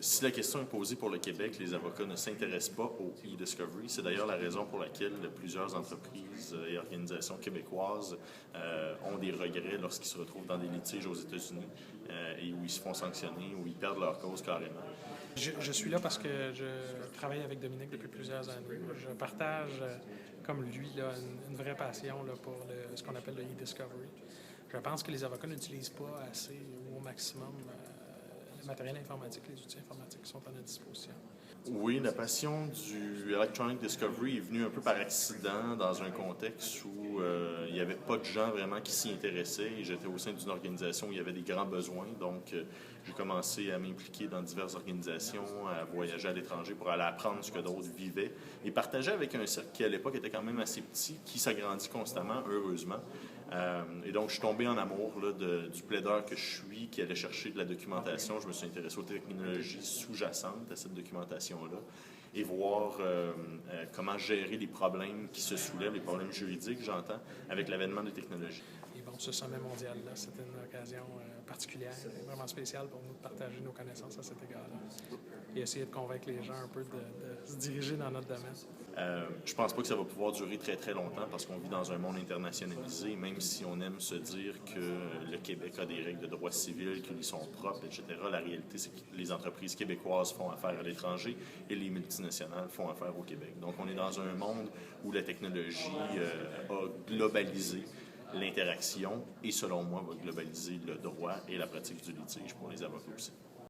Si la question est posée pour le Québec, les avocats ne s'intéressent pas au e-discovery. C'est d'ailleurs la raison pour laquelle plusieurs entreprises et organisations québécoises ont des regrets lorsqu'ils se retrouvent dans des litiges aux États-Unis et où ils se font sanctionner, où ils perdent leur cause carrément. Je suis là parce que je travaille avec Dominique depuis plusieurs années. Je partage, comme lui, là, une vraie passion là, pour ce qu'on appelle le e-discovery. Je pense que les avocats n'utilisent pas assez ou au maximum le matériel informatique, les outils informatiques qui sont à notre disposition. Oui, la passion du Electronic Discovery est venue un peu par accident dans un contexte où il n'y avait pas de gens vraiment qui s'y intéressaient et j'étais au sein d'une organisation où il y avait des grands besoins. Donc, j'ai commencé à m'impliquer dans diverses organisations, à voyager à l'étranger pour aller apprendre ce que d'autres vivaient et partager avec un cercle qui, à l'époque, était quand même assez petit, qui s'agrandit constamment, heureusement. Et donc, je suis tombé en amour là, du plaideur que je suis, qui allait chercher de la documentation. Je me suis intéressé aux technologies sous-jacentes à cette documentation-là et voir comment gérer les problèmes qui se soulèvent, les problèmes juridiques, j'entends, avec l'avènement des technologies. Et bon, ce sommet mondial-là, c'était une occasion particulière, vraiment spéciale pour nous de partager nos connaissances à cet égard-là et essayer de convaincre les gens un peu de se diriger dans notre domaine. Je pense pas que ça va pouvoir durer très très longtemps parce qu'on vit dans un monde internationalisé, même si on aime se dire que le Québec a des règles de droit civil qui lui sont propres, etc. La réalité, c'est que les entreprises québécoises font affaire à l'étranger et les multinationales font affaire au Québec. Donc on est dans un monde où la technologie a globalisé l'interaction et selon moi va globaliser le droit et la pratique du litige pour les avocats aussi.